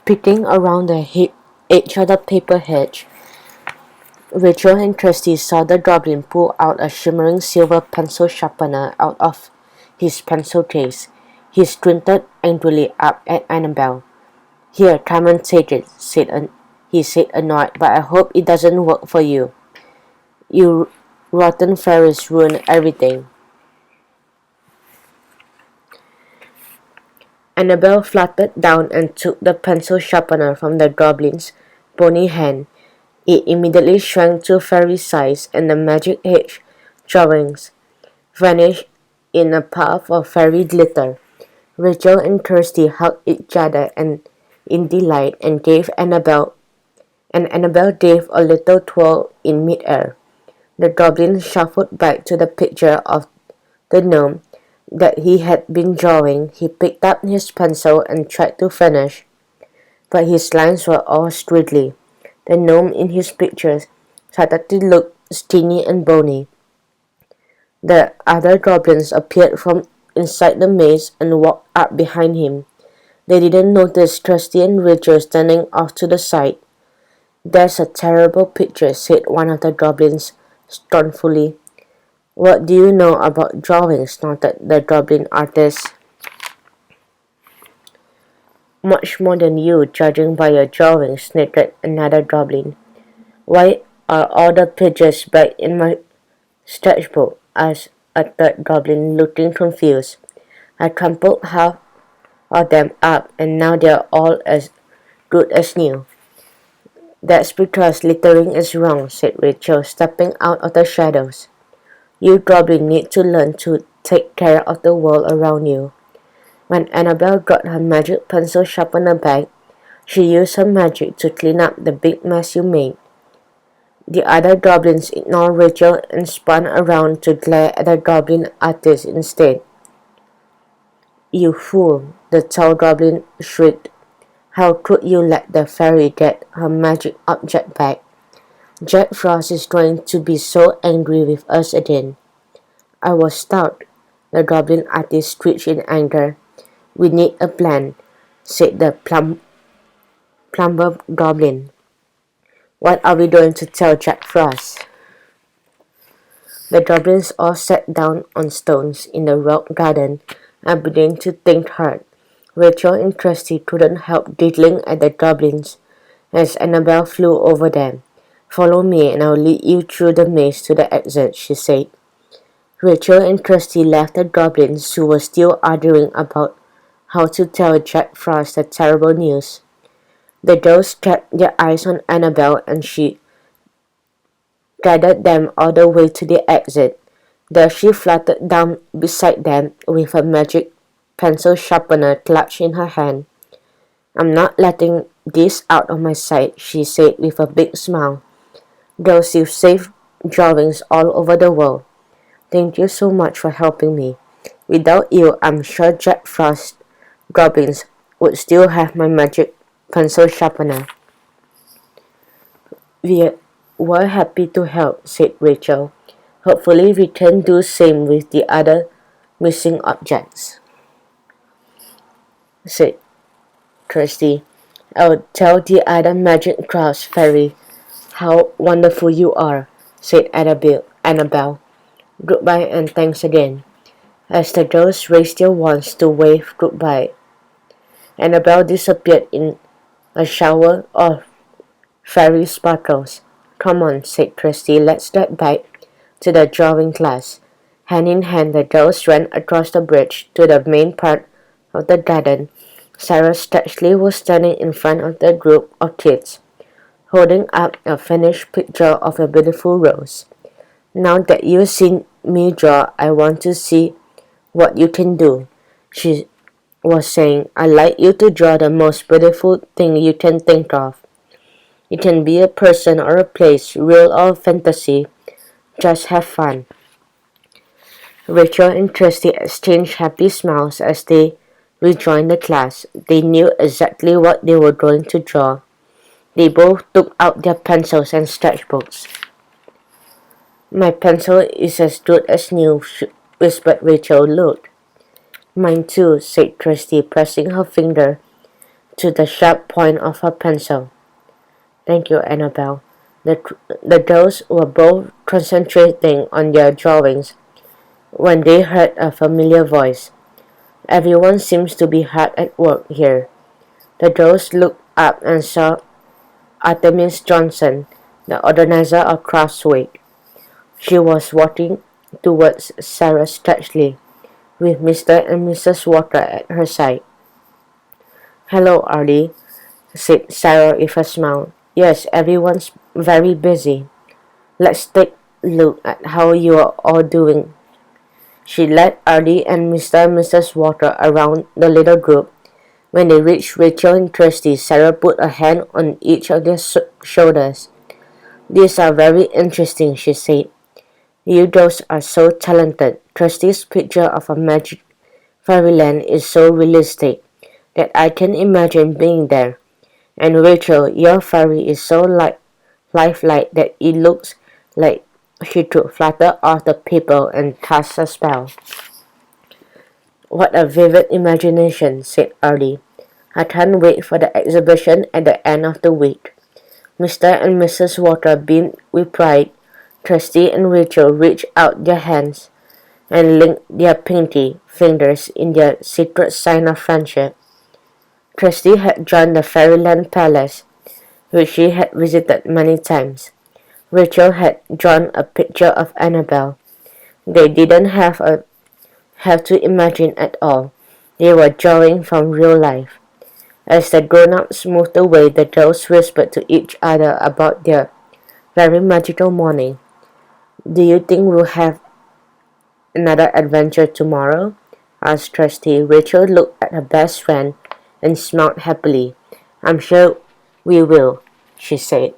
Peeking around the edge of the paper hedge, Rachel and Kirsty saw the goblin pull out a shimmering silver pencil sharpener out of his pencil case. He squinted angrily up at Annabelle. "Here, come and take it," he said, annoyed, "but I hope it doesn't work for you. You rotten fairies ruin everything." Annabelle fluttered down and took the pencil sharpener from the goblin's bony hand. It immediately shrank to fairy size, and the magic hedge drawings vanished in a puff of fairy glitter. Rachel and Kirsty hugged each other in delight and Annabelle gave a little twirl in midair. The goblin shuffled back to the picture of the gnome that he had been drawing. He picked up his pencil and tried to finish, but his lines were all squiggly. The gnome in his pictures started to look skinny and bony. The other goblins appeared from inside the maze and walked up behind him. They didn't notice Kirsty and Rachel standing off to the side. "That's a terrible picture," said one of the goblins scornfully. "What do you know about drawing?" snorted the goblin artist. "Much more than you, judging by your drawing," snickered another goblin. "Why are all the pages back in my sketchbook?" asked a third goblin, looking confused. "I crumpled half of them up, and now they're all as good as new." "That's because littering is wrong," said Rachel, stepping out of the shadows. "You goblins need to learn to take care of the world around you." When Annabelle got her magic pencil sharpener back, she used her magic to clean up the big mess you made. The other goblins ignored Rachel and spun around to glare at the goblin artist instead. "You fool!" the tall goblin shrieked. "How could you let the fairy get her magic object back? Jack Frost is going to be so angry with us again." "I was stuck," the goblin artist screeched in anger. "We need a plan," said the plumber goblin. "What are we going to tell Jack Frost?" The goblins all sat down on stones in the rock garden and began to think hard. Rachel and Kirsty couldn't help giggling at the goblins as Annabelle flew over them. "Follow me and I'll lead you through the maze to the exit," she said. Rachel and Kirsty left the goblins, who were still arguing about how to tell Jack Frost the terrible news. The girls kept their eyes on Annabelle, and she guided them all the way to the exit. There she fluttered down beside them with her magic pencil sharpener clutched in her hand. "I'm not letting this out of my sight," she said with a big smile. "Girls, you've saved drawings all over the world. Thank you so much for helping me. Without you, I'm sure Jack Frost goblins would still have my magic pencil sharpener." "We're happy to help," said Rachel. "Hopefully we can do same with the other missing objects," said Kirsty. "I'll tell the other magic crafts fairy how wonderful you are," said Annabelle. "Goodbye and thanks again." As the girls raised their wands to wave goodbye, Annabelle disappeared in a shower of fairy sparkles. "Come on," said Kirsty, "let's get back to the drawing class." Hand in hand, the girls ran across the bridge to the main part of the garden. Sarah Sketchley was standing in front of the group of kids, holding up a finished picture of a beautiful rose. "Now that you've seen me draw, I want to see what you can do," she was saying. "I'd like you to draw the most beautiful thing you can think of. It can be a person or a place, real or fantasy. Just have fun." Rachel and Kirsty exchanged happy smiles as they rejoined the class. They knew exactly what they were going to draw. They both took out their pencils and sketchbooks. "My pencil is as good as new," whispered Rachel. "Look." "Mine too," said Kirsty, pressing her finger to the sharp point of her pencil. Thank you, Annabelle. The girls were both concentrating on their drawings when they heard a familiar voice. Everyone seems to be hard at work here. The girls looked up and saw Artemis Johnson, the organizer of Crafts Week. She was walking towards Sarah Stretchley, with Mr. and Mrs. Walker at her side. "Hello, Arlie," said Sarah with a smile. "Yes, everyone's very busy. Let's take a look at how you are all doing." She led Arlie and Mr. and Mrs. Walker around the little group. When they reached Rachel and Kirsty, Sarah put a hand on each of their shoulders. "These are very interesting," she said. "You girls are so talented. Kirsty's picture of a magic fairyland is so realistic that I can imagine being there. And Rachel, your fairy is so lifelike that it looks like she could flutter off the paper and cast a spell." "What a vivid imagination," said Arlie. "I can't wait for the exhibition at the end of the week." Mr. and Mrs. Walker beamed with pride. Kirsty and Rachel reached out their hands and linked their pinky fingers in their secret sign of friendship. Kirsty had drawn the Fairyland Palace, which she had visited many times. Rachel had drawn a picture of Annabelle. They didn't have to imagine at all. They were drawing from real life. As the grown-ups moved away, the girls whispered to each other about their very magical morning. "Do you think we'll have another adventure tomorrow?" asked Kirsty. Rachel looked at her best friend and smiled happily. "I'm sure we will," she said.